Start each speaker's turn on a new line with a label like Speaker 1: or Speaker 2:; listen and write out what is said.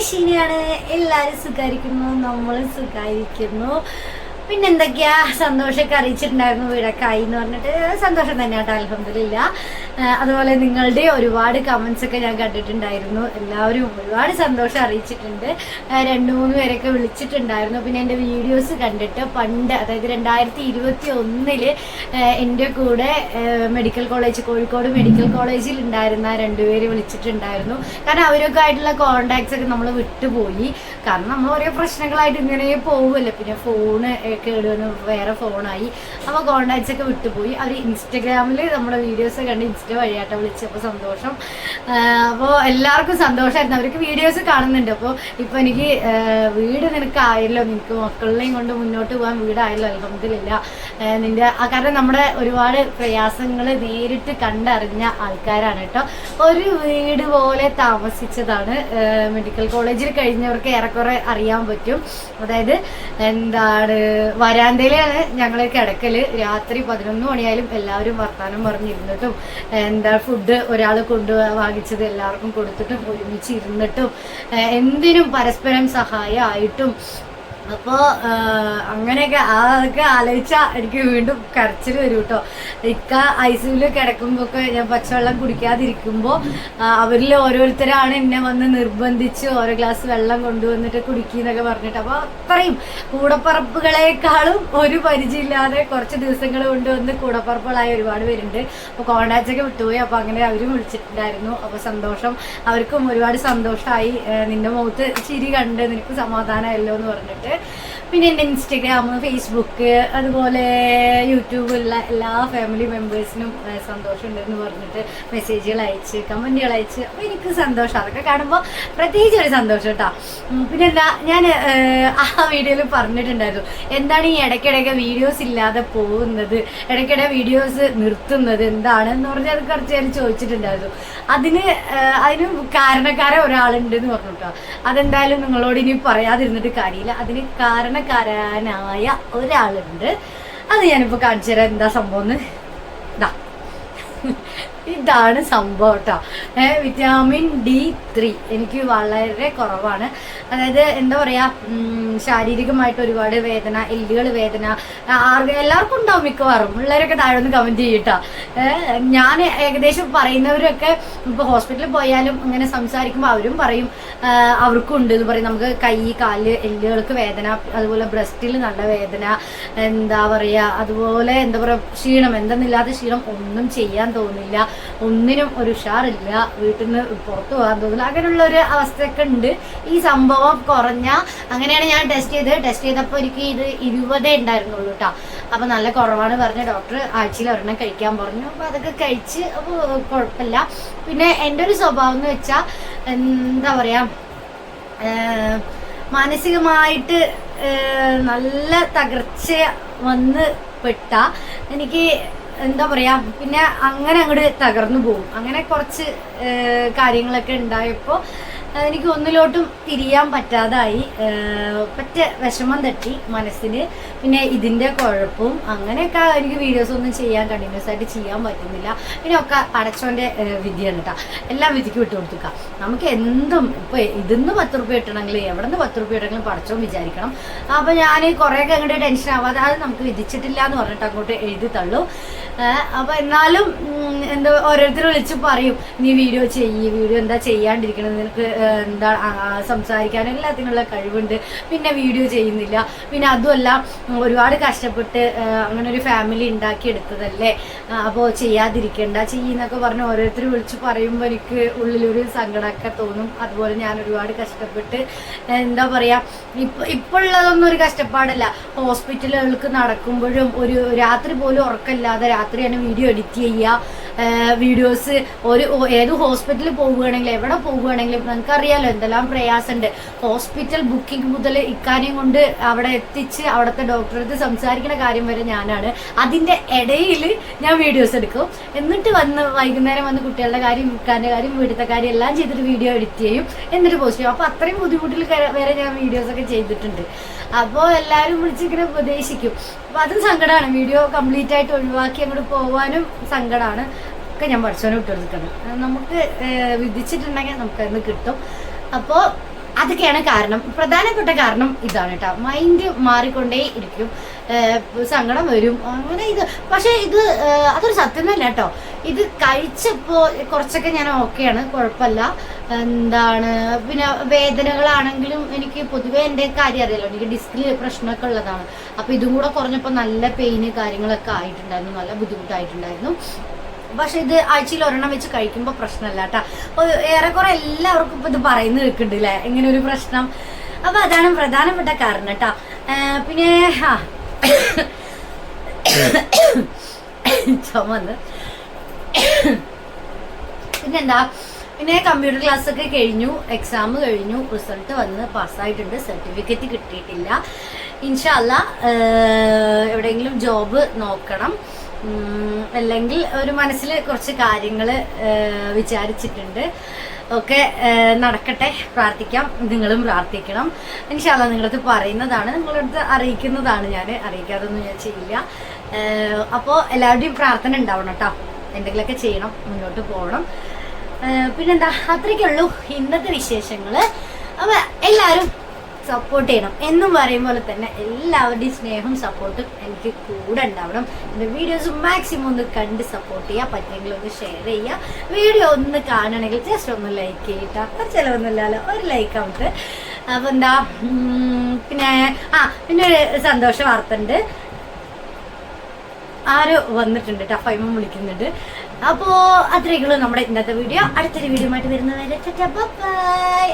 Speaker 1: ഷീനയാണ്. എല്ലാവരും സുഖായിരിക്കുന്നു, നമ്മളും സുഖായിരിക്കുന്നു. പിന്നെ എന്തൊക്കെയാ സന്തോഷമൊക്കെ അറിയിച്ചിട്ടുണ്ടായിരുന്നു, വീടൊക്കെ ആയി എന്ന് പറഞ്ഞിട്ട് സന്തോഷം തന്നെ കേട്ടോ, അൽഹംദുലില്ലാ. അതുപോലെ നിങ്ങളുടെ ഒരുപാട് കമൻസ് ഒക്കെ ഞാൻ കണ്ടിട്ടുണ്ടായിരുന്നു. എല്ലാവരും ഒരുപാട് സന്തോഷം അറിയിച്ചിട്ടുണ്ട്. 2-3 പേരൊക്കെ വിളിച്ചിട്ടുണ്ടായിരുന്നു. പിന്നെ എൻ്റെ വീഡിയോസ് കണ്ടിട്ട് പണ്ട്, അതായത് 2021 എൻ്റെ കൂടെ മെഡിക്കൽ കോളേജ്, കോഴിക്കോട് മെഡിക്കൽ കോളേജിൽ ഉണ്ടായിരുന്ന 2 പേര് വിളിച്ചിട്ടുണ്ടായിരുന്നു. കാരണം അവരൊക്കെ ആയിട്ടുള്ള കോണ്ടാക്ട്സ് ഒക്കെ നമ്മൾ വിട്ടുപോയി. കാരണം നമ്മൾ ഓരോ പ്രശ്നങ്ങളായിട്ട് ഇങ്ങനെ പോകുമല്ലോ. പിന്നെ ഫോണ് കേടുവന്ന് വേറെ ഫോണായി, അപ്പോൾ കോണ്ടാക്ട്സ് ഒക്കെ വിട്ടുപോയി. അവർ ഇൻസ്റ്റഗ്രാമിൽ നമ്മുടെ വീഡിയോസ് കണ്ട് ഇൻസ്റ്റ വഴിയാട്ടോ വിളിച്ചപ്പോൾ സന്തോഷം. അപ്പോൾ എല്ലാവർക്കും സന്തോഷമായിരുന്നു, അവർക്ക് വീഡിയോസ് കാണുന്നുണ്ട്. അപ്പോൾ ഇപ്പോൾ എനിക്ക് വീട് നിനക്കായല്ലോ, നിനക്ക് മക്കളെയും കൊണ്ട് മുന്നോട്ട് പോകാൻ വീടായല്ലോ, അൽഹംദുലില്ലാ. നിൻ്റെ കാരണം നമ്മുടെ ഒരുപാട് പ്രയാസങ്ങൾ നേരിട്ട് കണ്ടറിഞ്ഞ ആൾക്കാരാണ് കേട്ടോ. ഒരു വീട് പോലെ താമസിച്ചതാണ്. മെഡിക്കൽ കോളേജിൽ കഴിഞ്ഞവർക്ക് ഏറെക്കുറെ അറിയാൻ പറ്റും. അതായത് എന്താണ്, വരാന്തയിലാണ് ഞങ്ങൾ കിടക്കല്. രാത്രി 11 മണിയായാലും എല്ലാവരും വർത്താനം പറഞ്ഞിരുന്നിട്ടും, എന്താ ഫുഡ് ഒരാൾ വാങ്ങിച്ചത് എല്ലാവർക്കും കൊടുത്തിട്ടും ഒരുമിച്ച് ഇരുന്നിട്ടും എന്തിനും പരസ്പരം സഹായമായിട്ടും. അപ്പോൾ അങ്ങനെയൊക്കെ അതൊക്കെ ആലോചിച്ചാൽ എനിക്ക് വീണ്ടും കരച്ചിൽ വരും കേട്ടോ. ഇക്ക ഐസിയുവിൽ കിടക്കുമ്പോഴൊക്കെ ഞാൻ പച്ചവെള്ളം കുടിക്കാതിരിക്കുമ്പോൾ അവരിൽ ഓരോരുത്തരാണ് എന്നെ വന്ന് നിർബന്ധിച്ച് ഓരോ ഗ്ലാസ് വെള്ളം കൊണ്ടുവന്നിട്ട് കുടിക്കുന്നൊക്കെ പറഞ്ഞിട്ട്. അപ്പോൾ അത്രയും കൂടപ്പറപ്പുകളെക്കാളും ഒരു പരിചയമില്ലാതെ കുറച്ച് ദിവസങ്ങൾ കൊണ്ടുവന്ന് കൂടപ്പറപ്പുകളായ ഒരുപാട് പേരുണ്ട്. അപ്പോൾ കോണ്ടാക്ട്സ് ഒക്കെ വിട്ടുപോയി. അപ്പോൾ അങ്ങനെ അവരും വിളിച്ചിട്ടുണ്ടായിരുന്നു. അപ്പോൾ സന്തോഷം, അവർക്കും ഒരുപാട് സന്തോഷമായി. നിന്റെ മുഖത്ത് ചിരി കണ്ട് നിനക്ക് സമാധാനമല്ലോ എന്ന് പറഞ്ഞിട്ട്. പിന്നെ എൻ്റെ ഇൻസ്റ്റഗ്രാം, ഫേസ്ബുക്ക്, അതുപോലെ യൂട്യൂബിലുള്ള എല്ലാ ഫാമിലി മെമ്പേഴ്സിനും സന്തോഷമുണ്ടെന്ന് പറഞ്ഞിട്ട് മെസ്സേജുകൾ അയച്ച്, കമൻറ്റുകൾ അയച്ച്. അപ്പോൾ എനിക്ക് സന്തോഷം, അതൊക്കെ കാണുമ്പോൾ പ്രത്യേകിച്ച് ഒരു സന്തോഷം കേട്ടോ. പിന്നെ എന്താ, ഞാൻ ആ വീഡിയോയിൽ പറഞ്ഞിട്ടുണ്ടായിരുന്നു, എന്താണ് ഈ ഇടയ്ക്കിടയ്ക്ക് വീഡിയോസ് ഇല്ലാതെ പോകുന്നത്, ഇടയ്ക്കിടെ വീഡിയോസ് നിർത്തുന്നത് എന്താണെന്ന് പറഞ്ഞാൽ അത് കുറച്ച് നേരം ചോദിച്ചിട്ടുണ്ടായിരുന്നു. അതിന് കാരണക്കാരൻ ഒരാളുണ്ട് എന്ന് പറഞ്ഞു കേട്ടോ. അതെന്തായാലും നിങ്ങളോട് ഇനി പറയാതിരുന്നിട്ട് കാര്യമില്ല. അതിന് കാരണക്കാരനായ ഒരാളുണ്ട്. അത് ഞാനിപ്പോൾ കാണിച്ചു തരാം എന്താ സംഭവം എന്ന്. ഇതാണ് സംഭവം കേട്ടോ. വിറ്റാമിൻ D3 എനിക്ക് വളരെ കുറവാണ്. അതായത് എന്താ പറയുക, ശാരീരികമായിട്ട് ഒരുപാട് വേദന, എല്ലുകൾ വേദന എല്ലാവർക്കും ഉണ്ടാവും മിക്കവാറും. പിള്ളേരൊക്കെ താഴെ ഒന്ന് കമൻറ്റ് ചെയ്യട്ടോ. ഞാൻ ഏകദേശം പറയുന്നവരൊക്കെ ഇപ്പോൾ ഹോസ്പിറ്റലിൽ പോയാലും അങ്ങനെ സംസാരിക്കുമ്പോൾ അവരും പറയും അവർക്കും ഉണ്ട് എന്ന് പറയും. നമുക്ക് കൈ, കാല്, എല്ലുകൾക്ക് വേദന, അതുപോലെ ബ്രസ്റ്റിൽ നല്ല വേദന, എന്താ പറയുക, അതുപോലെ എന്താ പറയുക, ക്ഷീണം, എന്തെന്നില്ലാത്ത ക്ഷീണം, ഒന്നും ചെയ്യാൻ തോന്നില്ല, ഒന്നിനും ഒരു ഉഷാറില്ല, വീട്ടിൽ നിന്ന് പുറത്തു പോകാൻ തോന്നില്ല, അങ്ങനെയുള്ള ഒരു അവസ്ഥയൊക്കെ ഉണ്ട്. ഈ സംഭവം കുറഞ്ഞ, അങ്ങനെയാണ് ഞാൻ ടെസ്റ്റ് ചെയ്തപ്പോൾ എനിക്ക് ഇത് 20 ഉണ്ടായിരുന്നുള്ളൂ കേട്ടോ. അപ്പോൾ നല്ല കുറവാണ് പറഞ്ഞ ഡോക്ടർ. ആഴ്ചയിൽ 1 കഴിക്കാൻ പറഞ്ഞു. അപ്പോൾ അതൊക്കെ കഴിച്ച്, അപ്പോൾ കുഴപ്പമില്ല. പിന്നെ എൻ്റെ ഒരു സ്വഭാവം എന്ന് വെച്ചാൽ എന്താ പറയുക, മാനസികമായിട്ട് നല്ല തകർച്ച വന്ന് പെട്ട എനിക്ക് എന്താ പറയുക, പിന്നെ അങ്ങനെ അങ്ങോട്ട് തകർന്നു പോകും. അങ്ങനെ കുറച്ച് കാര്യങ്ങളൊക്കെ ഉണ്ടായപ്പോൾ എനിക്ക് ഒന്നിലോട്ടും തിരിയാൻ പറ്റാതായി. വിഷമം തട്ടി മനസ്സിന്. പിന്നെ ഇതിൻ്റെ കുഴപ്പവും അങ്ങനെയൊക്കെ എനിക്ക് വീഡിയോസ് ഒന്നും കണ്ടിന്യൂസ് ആയിട്ട് ചെയ്യാൻ പറ്റുന്നില്ല. പിന്നെ ഒക്കെ പടച്ചോൻ്റെ വിധിയാണ് കേട്ടോ. എല്ലാ വിധിക്ക് വിട്ടു കൊടുത്തുക. നമുക്ക് എന്തും ഇപ്പോൾ ഇതിന്ന് 10 രൂപ കിട്ടണമെങ്കിൽ എവിടെ നിന്ന് 10 രൂപ കിട്ടണമെങ്കിലും പടച്ചോൻ വിചാരിക്കണം. അപ്പോൾ ഞാൻ കുറേയൊക്കെ അങ്ങോട്ട് ടെൻഷൻ ആവാതെ അത് നമുക്ക് വിധിച്ചിട്ടില്ല എന്ന് പറഞ്ഞിട്ട് അങ്ങോട്ട് എഴുതി തള്ളു. അപ്പോൾ എന്നാലും എന്താ, ഓരോരുത്തർ വിളിച്ച് പറയും, നീ വീഡിയോ വീഡിയോ എന്താ ചെയ്യാണ്ടിരിക്കണത്, നിനക്ക് എന്താ സംസാരിക്കാനും എല്ലാത്തിനുള്ള കഴിവുണ്ട്, പിന്നെ വീഡിയോ ചെയ്യുന്നില്ല. പിന്നെ അതുമല്ല, ഒരുപാട് കഷ്ടപ്പെട്ട് അങ്ങനെ ഒരു ഫാമിലി ഉണ്ടാക്കിയെടുത്തതല്ലേ, അപ്പോൾ ചെയ്യാതിരിക്കണ്ട, ചെയ്യുന്നൊക്കെ പറഞ്ഞ് ഓരോരുത്തർ വിളിച്ച് പറയുമ്പോൾ എനിക്ക് ഉള്ളിലൊരു സങ്കടമൊക്കെ തോന്നും. അതുപോലെ ഞാൻ ഒരുപാട് കഷ്ടപ്പെട്ട് എന്താ പറയുക, ഇപ്പോൾ ഉള്ളതൊന്നും ഒരു കഷ്ടപ്പാടല്ല. ഹോസ്പിറ്റലുകൾക്ക് നടക്കുമ്പോഴും ഒരു രാത്രി പോലും ഉറക്കമില്ലാതെ രാത്രിയാണ് വീഡിയോ എഡിറ്റ് ചെയ്യുക. വീഡിയോസ് ഏത് ഹോസ്പിറ്റലിൽ പോവുകയാണെങ്കിലും എവിടെ പോവുകയാണെങ്കിലും നമുക്കറിയാലോ എന്തെല്ലാം പ്രയാസമുണ്ട്. ഹോസ്പിറ്റൽ ബുക്കിംഗ് മുതൽ ഇക്കാര്യം കൊണ്ട് അവിടെ എത്തിച്ച് അവിടുത്തെ ഡോക്ടറടുത്ത് സംസാരിക്കുന്ന കാര്യം വരെ ഞാനാണ്. അതിൻ്റെ ഇടയിൽ ഞാൻ വീഡിയോസ് എടുക്കും. എന്നിട്ട് വൈകുന്നേരം വന്ന് കുട്ടികളുടെ കാര്യം, ഇക്കാൻ്റെ കാര്യം, വീട്ടിലത്തെ കാര്യം എല്ലാം ചെയ്തിട്ട് വീഡിയോ എഡിറ്റ് ചെയ്യും, എന്നിട്ട് പോസ്റ്റ് ചെയ്യും. അപ്പോൾ അത്രയും ബുദ്ധിമുട്ടിൽ വരെ ഞാൻ വീഡിയോസൊക്കെ ചെയ്തിട്ടുണ്ട്. അപ്പോൾ എല്ലാവരും വിളിച്ചിങ്ങനെ ഉപദേശിക്കും. അപ്പോൾ അതും സങ്കടമാണ്. വീഡിയോ കംപ്ലീറ്റ് ആയിട്ട് ഒഴിവാക്കി അങ്ങോട്ട് പോകാനും സങ്കടമാണ്. ഒക്കെ ഞാൻ പഠിച്ചവനെ വിട്ടുകൊടുക്കണം. നമുക്ക് വിധിച്ചിട്ടുണ്ടെങ്കിൽ നമുക്കതിന് കിട്ടും. അപ്പോൾ അതൊക്കെയാണ് കാരണം, പ്രധാനപ്പെട്ട കാരണം ഇതാണ് കേട്ടോ. മൈൻഡ് മാറിക്കൊണ്ടേ ഇരിക്കും, സങ്കടം വരും അങ്ങനെ ഇത്. പക്ഷേ ഇത് അതൊരു സത്യമല്ല കേട്ടോ. ഇത് കഴിച്ചപ്പോൾ കുറച്ചൊക്കെ ഞാൻ ഓക്കെയാണ്, കുഴപ്പമില്ല. എന്താണ് പിന്നെ വേദനകളാണെങ്കിലും എനിക്ക് പൊതുവേ എൻ്റെ കാര്യം അറിയാലോ, എനിക്ക് ഡിസ്കിൽ പ്രശ്നമൊക്കെ ഉള്ളതാണ്. അപ്പോൾ ഇതും കൂടെ കുറഞ്ഞപ്പോൾ നല്ല പെയിന് കാര്യങ്ങളൊക്കെ ആയിട്ടുണ്ടായിരുന്നു, നല്ല ബുദ്ധിമുട്ടായിട്ടുണ്ടായിരുന്നു. പക്ഷെ ഇത് ആഴ്ചയിൽ ഒരെണ്ണം വെച്ച് കഴിക്കുമ്പോൾ പ്രശ്നമല്ല കേട്ടോ. അപ്പോൾ ഏറെക്കുറെ എല്ലാവർക്കും ഇപ്പോൾ ഇത് പറയുന്നത് കേൾക്കുന്നുണ്ട് അല്ലേ, ഇങ്ങനെ ഒരു പ്രശ്നം. അപ്പോൾ അതാണ് പ്രധാനപ്പെട്ട കാരണം കേട്ടോ. പിന്നെ ചുമന്ന് പിന്നെന്താ, പിന്നെ കമ്പ്യൂട്ടർ ക്ലാസ്സൊക്കെ കഴിഞ്ഞു, എക്സാം കഴിഞ്ഞു, റിസൾട്ട് വന്ന് പാസ്സായിട്ടുണ്ട്, സർട്ടിഫിക്കറ്റ് കിട്ടിയിട്ടില്ല. ഇൻഷാ അല്ലാ എവിടെയെങ്കിലും ജോബ് നോക്കണം, അല്ലെങ്കിൽ ഒരു മനസ്സിൽ കുറച്ച് കാര്യങ്ങൾ വിചാരിച്ചിട്ടുണ്ട്. ഒക്കെ നടക്കട്ടെ, പ്രാർത്ഥിക്കാം, നിങ്ങളും പ്രാർത്ഥിക്കണം. ഇൻഷാ അല്ലാ നിങ്ങളടുത്ത് പറയുന്നതാണ്, നിങ്ങളടുത്ത് അറിയിക്കുന്നതാണ്. ഞാൻ അറിയിക്കാതൊന്നും ഞാൻ ചെയ്യില്ല. അപ്പോൾ എല്ലാവരുടെയും പ്രാർത്ഥന ഉണ്ടാവണം കേട്ടോ, എന്തെങ്കിലുമൊക്കെ ചെയ്യണം, മുന്നോട്ട് പോകണം. പിന്നെന്താ, അത്രയ്ക്കുള്ളൂ ഇന്നത്തെ വിശേഷങ്ങൾ. അപ്പോൾ എല്ലാവരും സപ്പോർട്ട് ചെയ്യണം. എന്നും പറയും പോലെ തന്നെ എല്ലാവരുടെയും സ്നേഹവും സപ്പോർട്ടും എനിക്ക് കൂടെ ഉണ്ടാവണം. എൻ്റെ വീഡിയോസ് മാക്സിമം ഒന്ന് കണ്ട് സപ്പോർട്ട് ചെയ്യുക, പറ്റുമെങ്കിൽ ഒന്ന് ഷെയർ ചെയ്യുക. വീഡിയോ ഒന്ന് കാണണമെങ്കിൽ ജസ്റ്റ് ഒന്ന് ലൈക്ക് ചെയ്തിട്ട്, അത്ര ചിലവൊന്നുമില്ലല്ലോ, ഒരു ലൈക്ക് ആവട്ടെ. അപ്പോൾ എന്താ, പിന്നെ ഒരു സന്തോഷ വാർത്ത ഉണ്ട്. ആരോ വന്നിട്ടുണ്ട് കേട്ടോ, ഫൈമ വിളിക്കുന്നുണ്ട്. അപ്പോൾ അത്രയൊക്കെയുള്ളൂ നമ്മുടെ ഇന്നത്തെ വീഡിയോ. അടുത്തൊരു വീഡിയോ ആയിട്ട് വരുന്നവരെ ബൈ.